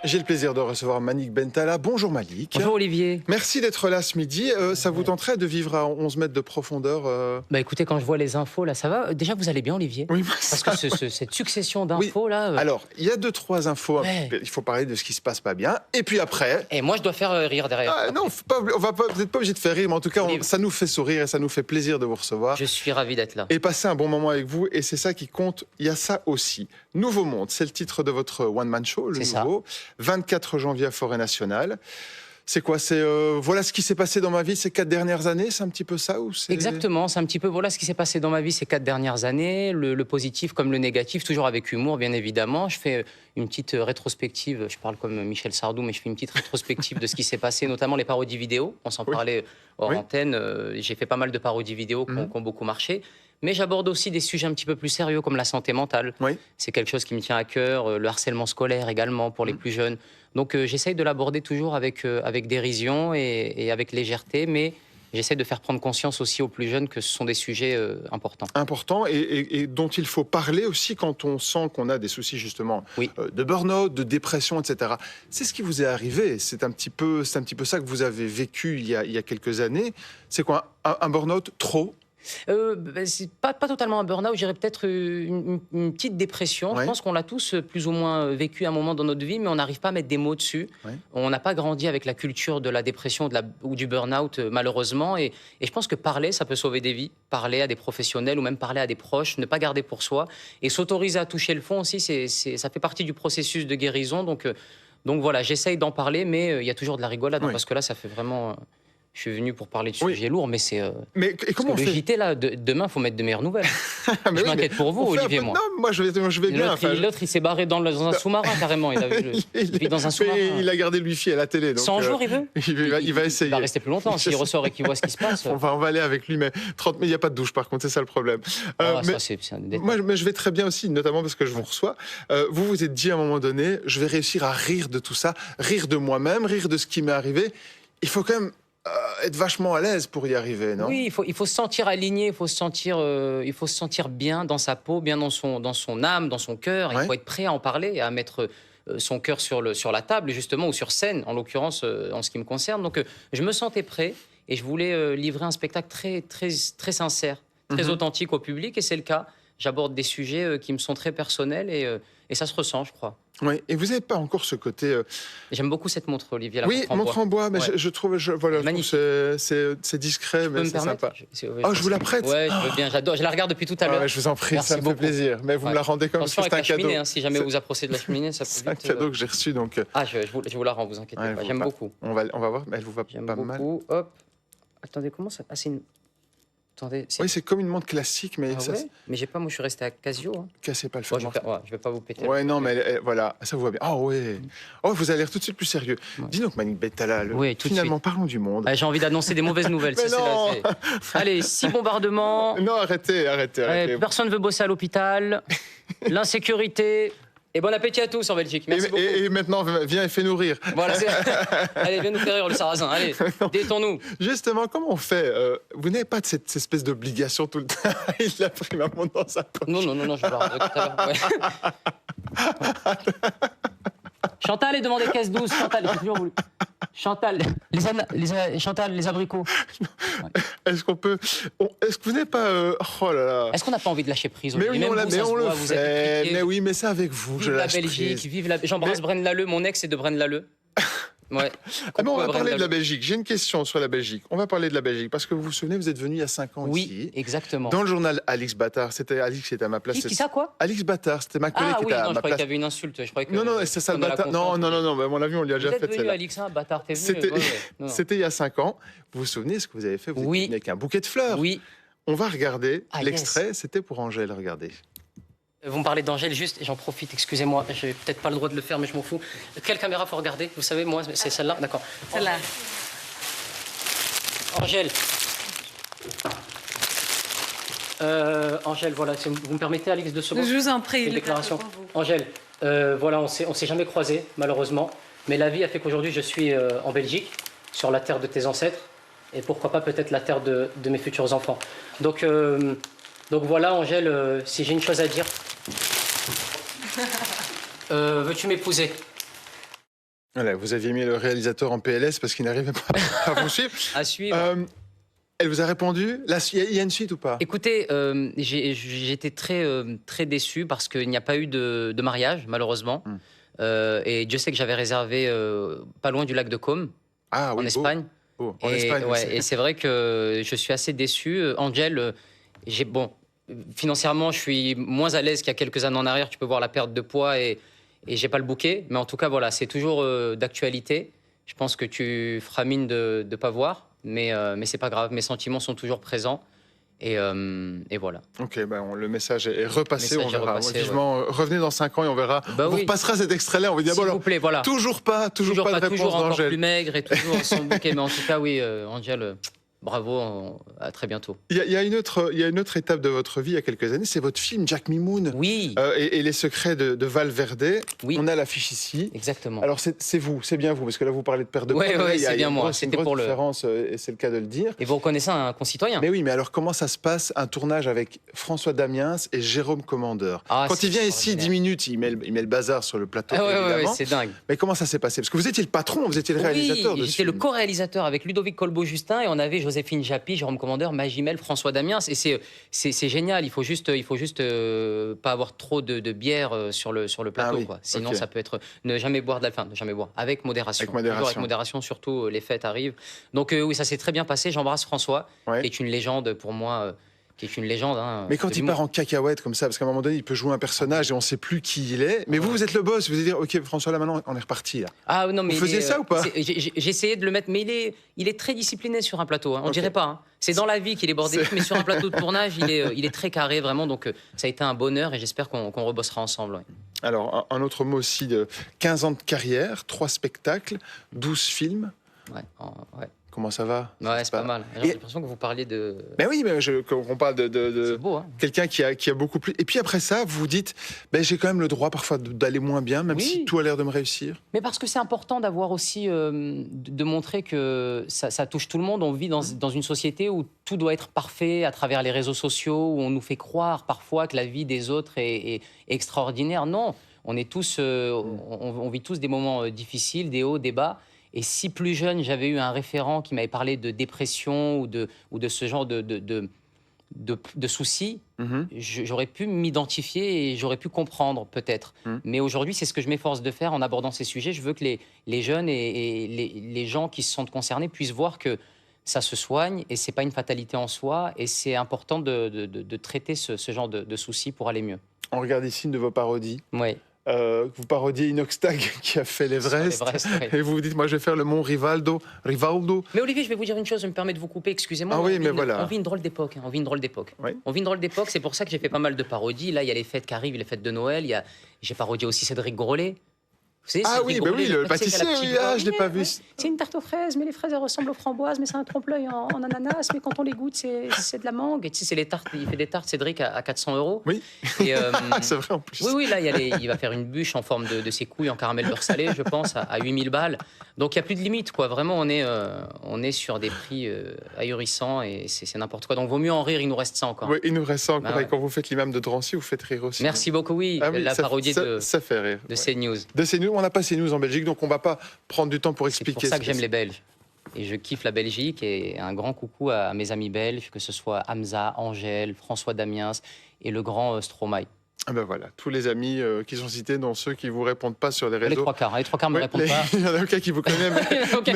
J'ai le plaisir de recevoir Manick Bentala. Bonjour Malik. Bonjour Olivier. Merci d'être là ce midi. Ça vous tenterait de vivre à 11 mètres de profondeur Bah écoutez, quand je vois les infos là, ça va. Déjà, vous allez bien Olivier? Oui, Parce que cette succession d'infos là... Alors, il y a 2-3 infos. Ouais. Il faut parler de ce qui se passe pas bien. Et puis après... Et moi, je dois faire rire derrière. non, vous n'êtes pas obligé de faire rire, mais en tout cas, ça nous fait sourire et ça nous fait plaisir de vous recevoir. Je suis ravi d'être là. Et passer un bon moment avec vous, et c'est ça qui compte. Il y a ça aussi. Nouveau Monde, c'est le titre de votre one-man show, le nouveau. 24 janvier à Forêt Nationale. C'est quoi? C'est voilà ce qui s'est passé dans ma vie ces 4 dernières années, c'est un petit peu ça ou Exactement, c'est un petit peu voilà ce qui s'est passé dans ma vie ces 4 dernières années, le positif comme le négatif, toujours avec humour bien évidemment. Je fais une petite rétrospective, je parle comme Michel Sardou, mais je fais une petite rétrospective de ce qui s'est passé, notamment les parodies vidéo. On s'en parlait hors antenne, j'ai fait pas mal de parodies vidéo qui ont beaucoup marché. Mais j'aborde aussi des sujets un petit peu plus sérieux comme la santé mentale. C'est quelque chose qui me tient à cœur, le harcèlement scolaire également pour les plus jeunes. Donc j'essaye de l'aborder toujours avec dérision et avec légèreté, mais j'essaie de faire prendre conscience aussi aux plus jeunes que ce sont des sujets importants. Importants et dont il faut parler aussi quand on sent qu'on a des soucis justement de burn-out, de dépression, etc. C'est ce qui vous est arrivé, c'est un petit peu ça que vous avez vécu il y a quelques années. C'est quoi, un burn-out trop? C'est pas totalement un burn-out, je dirais peut-être une petite dépression. Je pense qu'on l'a tous plus ou moins vécu à un moment dans notre vie, mais on n'arrive pas à mettre des mots dessus. On n'a pas grandi avec la culture de la dépression ou du burn-out, malheureusement. Et je pense que parler, ça peut sauver des vies. Parler à des professionnels ou même parler à des proches, ne pas garder pour soi. Et s'autoriser à toucher le fond aussi, ça fait partie du processus de guérison. Donc voilà, j'essaye d'en parler, mais il y a toujours de la rigolade, parce que là, ça fait vraiment... Je suis venu pour parler de sujets lourds, mais c'est... Mais comment on fait? Le JT, là, demain, il faut mettre de meilleures nouvelles. Je m'inquiète pour vous, Olivier, moi. Non, moi, je vais bien. L'autre, il s'est barré dans un sous-marin, carrément. Il vit dans un sous-marin. Il a gardé le wifi à la télé. Donc 100 jours, il veut il va essayer. Il va rester plus longtemps. S'il ressort et qu'il voit ce qui se passe... On va aller avec lui, mais 30 000, il n'y a pas de douche, par contre, c'est ça le problème. Ça, c'est un détail. Moi, je vais très bien aussi, notamment parce que je vous reçois. Vous vous êtes dit à un moment donné, je vais réussir à rire de tout ça, rire de moi-même, rire de ce qui m'est arrivé. Il faut quand même... être vachement à l'aise pour y arriver, non? Oui, il faut se sentir aligné, il faut se sentir bien dans sa peau, bien dans son âme, dans son cœur. Il faut être prêt à en parler et à mettre son cœur sur la table, justement, ou sur scène, en l'occurrence, en ce qui me concerne. Donc, je me sentais prêt et je voulais livrer un spectacle très sincère, très authentique au public, et c'est le cas. J'aborde des sujets qui me sont très personnels et ça se ressent, je crois. Oui, et vous n'avez pas encore ce côté... J'aime beaucoup cette montre, Olivier. Montre en bois, mais je trouve c'est discret, mais c'est sympa. Je vous la prête? Ouais, je veux bien, j'adore. Je la regarde depuis tout à l'heure. Je vous en prie, ça me fait plaisir. Mais vous me la rendez comme si c'était un cadeau. Cheminée, si jamais vous approchez de la cheminée, ça peut vite... C'est un cadeau que j'ai reçu, donc... je vous la rends, vous inquiétez pas. J'aime beaucoup. On va voir, mais elle vous va pas mal. Hop. Attendez, comment ça... Ah, c'est une... Attendez, oui, c'est comme une montre classique, mais mais j'ai pas, moi je suis resté à Casio. Cassez pas le fer. Je vais pas vous péter. Ouais, non, mais voilà, ça vous va bien. Vous allez l'air tout de suite plus sérieux. Dis donc, Manick Bentala, finalement, parlons du monde. J'ai envie d'annoncer des mauvaises nouvelles. Mais non. Allez, 6 bombardements. Non, arrêtez. Personne ne veut bosser à l'hôpital. L'insécurité. Et bon appétit à tous en Belgique. Merci beaucoup. Et maintenant, viens et fais-nous rire. Voilà, allez, viens nous faire rire, le sarrasin. Allez, détends-nous. Justement, comment on fait? Vous n'avez pas cette espèce d'obligation tout le temps? Il l'a pris ma montre dans sa poche. Non, je vais voir tout à l'heure. Chantal est devant des caisses douces. Chantal, j'ai toujours voulu. Chantal, les abricots. Est-ce qu'on peut... Est-ce que vous n'êtes pas... oh là là. Est-ce qu'on n'a pas envie de lâcher prise? Mais oui, on le fait. Mais oui, mais c'est avec vous, je lâche prise. Vive la Belgique, vive la... J'embrasse Braine Lalleux, mon ex est de Braine Lalleux. Ouais. On va parler de la Belgique. J'ai une question sur la Belgique. On va parler de la Belgique parce que vous vous souvenez, vous êtes venu il y a 5 ans ici. Oui, exactement. Dans le journal Alix Bâtard. C'était Alix qui était à ma place. Qui ça, quoi? Alix Bâtard, c'était ma collègue qui était à ma place. Je croyais qu'il y avait une insulte. Non, c'est ça le bâtard. Non, à mon avis, on lui a déjà fait celle-là. Alix, bâtard, t'es venu. C'était il y a 5 ans. Vous vous souvenez ce que vous avez fait? Vous êtes venu avec un bouquet de fleurs. Oui. On va regarder l'extrait. C'était pour Angèle, regardez. Vous me parlez d'Angèle, juste, et j'en profite, excusez-moi, j'ai peut-être pas le droit de le faire, mais je m'en fous. Quelle caméra faut regarder? Vous savez, moi, c'est celle-là, d'accord. Celle-là. Angèle. Angèle, voilà, vous me permettez, Alix, 2 secondes? Je vous en prie. Une déclaration. Angèle, voilà, on s'est jamais croisés, malheureusement, mais la vie a fait qu'aujourd'hui, je suis en Belgique, sur la terre de tes ancêtres, et pourquoi pas peut-être la terre de mes futurs enfants. Donc voilà, Angèle, si j'ai une chose à dire... veux-tu m'épouser? Voilà, vous aviez mis le réalisateur en PLS parce qu'il n'arrivait pas à vous suivre. À suivre. Elle vous a répondu? Il y a une suite ou pas? Écoutez, j'étais très déçu parce qu'il n'y a pas eu de mariage, malheureusement. Et Dieu sait que j'avais réservé pas loin du lac de Côme, en Espagne. Beau. En Espagne, et c'est vrai que je suis assez déçu. Angel, financièrement, je suis moins à l'aise qu'il y a quelques années en arrière. Tu peux voir la perte de poids et j'ai pas le bouquet. Mais en tout cas, voilà, c'est toujours d'actualité. Je pense que tu feras mine de ne pas voir. Mais c'est pas grave, mes sentiments sont toujours présents. Et voilà. Ok, le message est repassé, on verra. Vivement, revenez dans 5 ans et on verra. On vous repassera cet extrait-là, on vous dit, s'il vous plaît, voilà. Toujours pas de réponse d'Angel. Toujours encore plus maigre et toujours sans bouquet. Mais en tout cas, oui, Angel, bravo, à très bientôt. Il y a une autre étape de votre vie il y a quelques années, c'est votre film Jack Mimoun. Oui. Et les secrets de Valverde. Oui. On a l'affiche ici. Exactement. Alors c'est bien vous, parce que là vous parlez de perte de poids. Oui, c'est bien moi. C'était pour le différence, et c'est le cas de le dire. Et vous reconnaissez un concitoyen. Mais oui, mais alors comment ça se passe, un tournage avec François Damiens et Jérôme Commandeur? Quand il vient ici 10 minutes, il met le bazar sur le plateau, évidemment. C'est dingue. Mais comment ça s'est passé? Parce que vous étiez le patron, vous étiez le réalisateur de ce j'étais film. le co-réalisateur avec Ludovic Colbeau-Justin et on avait Joséphine Japy, Jérôme Commandeur, Magimel, François Damiens. Et c'est génial. Il faut juste pas avoir trop de bière sur le plateau. Quoi. Sinon, ça peut être ne jamais boire avec modération. Toujours avec modération, surtout les fêtes arrivent. Donc oui, ça s'est très bien passé. J'embrasse François, qui est une légende pour moi. Qui est une légende. Mais quand il part en cacahuète comme ça, parce qu'à un moment donné, il peut jouer un personnage et on ne sait plus qui il est. Mais vous êtes le boss, vous allez dire, ok, François, là maintenant, on est reparti. Là. Ah non, mais vous faisiez ça ou pas? J'ai essayé de le mettre, mais il est très discipliné sur un plateau. On dirait pas. C'est dans la vie qu'il est bordé, mais sur un plateau de tournage, il est très carré vraiment. Donc ça a été un bonheur et j'espère qu'on rebossera ensemble. Alors un autre mot aussi de 15 ans de carrière, 3 spectacles, 12 films. Ouais. Comment ça va? Ouais, c'est pas mal. J'ai l'impression que vous parliez de... Mais oui, on parle de beau, hein. Quelqu'un qui a beaucoup plu. Et puis après ça, vous vous dites, j'ai quand même le droit parfois d'aller moins bien, même si tout a l'air de me réussir. Mais parce que c'est important d'avoir aussi, de montrer que ça touche tout le monde. On vit dans une société où tout doit être parfait à travers les réseaux sociaux, où on nous fait croire parfois que la vie des autres est extraordinaire. Non, on est tous, on vit tous des moments difficiles, des hauts, des bas. Et si plus jeune, j'avais eu un référent qui m'avait parlé de dépression ou de ce genre de soucis, j'aurais pu m'identifier et j'aurais pu comprendre peut-être. Mais aujourd'hui, c'est ce que je m'efforce de faire en abordant ces sujets. Je veux que les jeunes et les gens qui se sentent concernés puissent voir que ça se soigne et c'est pas une fatalité en soi. Et c'est important de traiter ce genre de soucis pour aller mieux. On regarde ici une de vos parodies. Oui. Vous parodiez Inoxtag qui a fait l'Everest, et vous vous dites, moi je vais faire le mont Rivaldo. Mais Olivier, je vais vous dire une chose, je me permets de vous couper, excusez-moi. On vit une drôle d'époque. On vit une drôle d'époque. Oui. On vit une drôle d'époque, c'est pour ça que j'ai fait pas mal de parodies. Là, il y a les fêtes qui arrivent, les fêtes de Noël. J'ai parodié aussi Cédric Grolet. Vous savez, le pâtissier, je l'ai pas vu. C'est une tarte aux fraises, mais les fraises elles ressemblent aux framboises, mais c'est un trompe-l'œil en ananas, mais quand on les goûte, c'est de la mangue. Et tu sais, c'est les tartes, il fait des tartes, Cédric, à 400 €. Oui, c'est vrai en plus. Oui, là, il va faire une bûche en forme de ses couilles en caramel beurre salé, je pense, à 8000 balles. Donc il n'y a plus de limite, quoi. Vraiment, on est sur des prix ahurissants et c'est n'importe quoi. Donc vaut mieux en rire, il nous reste ça encore. Oui, il nous reste ça encore. Et quand vous faites l'imam de Drancy, vous faites rire aussi. Merci beaucoup, oui. La parodie ça fait rire. De CNews. De CNews, on n'a pas CNews en Belgique, donc on ne va pas prendre du temps pour expliquer. C'est pour ça que j'aime les Belges. Et je kiffe la Belgique. Et un grand coucou à mes amis belges, que ce soit Hamza, Angèle, François Damiens et le grand Stromae. Ah ben voilà, tous les amis qui sont cités, dont ceux qui ne vous répondent pas sur les réseaux. Les trois quarts me répondent pas. Il n'y en a aucun qui vous connaît, mais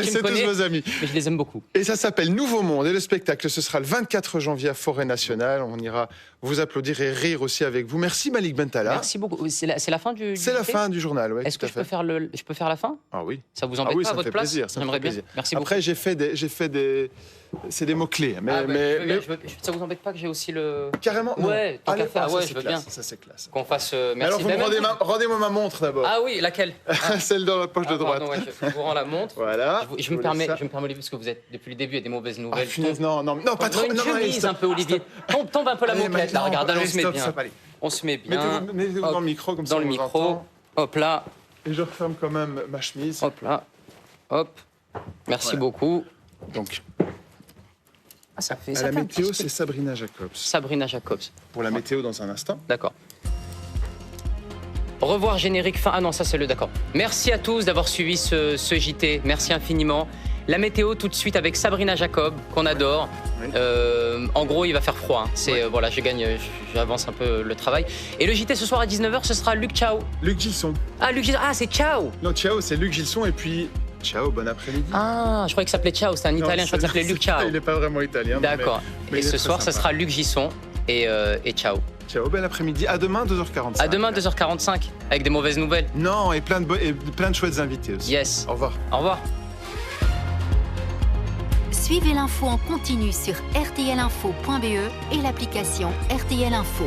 c'est tous vos amis. Mais je les aime beaucoup. Et ça s'appelle Nouveau Monde. Et le spectacle, ce sera le 24 janvier à Forêt Nationale. On ira vous applaudir et rire aussi avec vous. Merci Malik Bentala. Merci beaucoup. C'est la fin du C'est la fin du journal, oui. Est-ce que je peux faire la fin? Ah oui. Ça vous embête pas à votre place? Plaisir, J'aimerais bien. Merci beaucoup. Après, j'ai fait des... C'est des mots-clés. Mais ça vous embête pas que j'ai aussi le... Carrément. Ouais, tant qu'à faire. Ouais, je veux bien. Ça, c'est classe. Qu'on fasse... Merci. Alors, rendez-moi ma montre d'abord. Ah oui, laquelle? Celle dans la poche de droite. Pardon, je vous rends la montre. Voilà. Je me permets, Olivier, parce que vous êtes, depuis le début, il y a des mauvaises nouvelles. Non, pas trop. Une chemise un peu, Olivier. Tombe un peu la moquette, là, regarde, on se met bien. On se met bien. Mettez-vous dans le micro, comme ça. Dans le micro. Hop là. Et je referme quand même ma chemise. Hop là. Hop. Merci beaucoup. Donc... ça fait, à la météo, c'est Sabrina Jacobs. Sabrina Jacobs. Pour la météo dans un instant. D'accord. Revoir générique fin. Ah non, ça c'est le d'accord. Merci à tous d'avoir suivi ce JT. Merci infiniment. La météo tout de suite avec Sabrina Jacob, qu'on adore. Oui. En gros, il va faire froid. Hein. C'est voilà, j'avance un peu le travail. Et le JT ce soir à 19h, ce sera Luc Ciao. Luc Gilson. Ah, Luc Gilson. Ah, c'est Ciao. Non, Ciao, c'est Luc Gilson et puis ciao, bon après-midi. Ah, je croyais que ça s'appelait Ciao, c'était un italien, je crois que ça s'appelait Luc Ciao. Il n'est pas vraiment italien. D'accord. Mais et ce soir, ça sera Luc Gilson et Ciao. Ciao, bel après-midi. À demain, 2h45. À demain, 2h45, avec des mauvaises nouvelles. Non, et plein de chouettes invités aussi. Yes. Au revoir. Au revoir. Suivez l'info en continu sur rtlinfo.be et l'application RTL Info.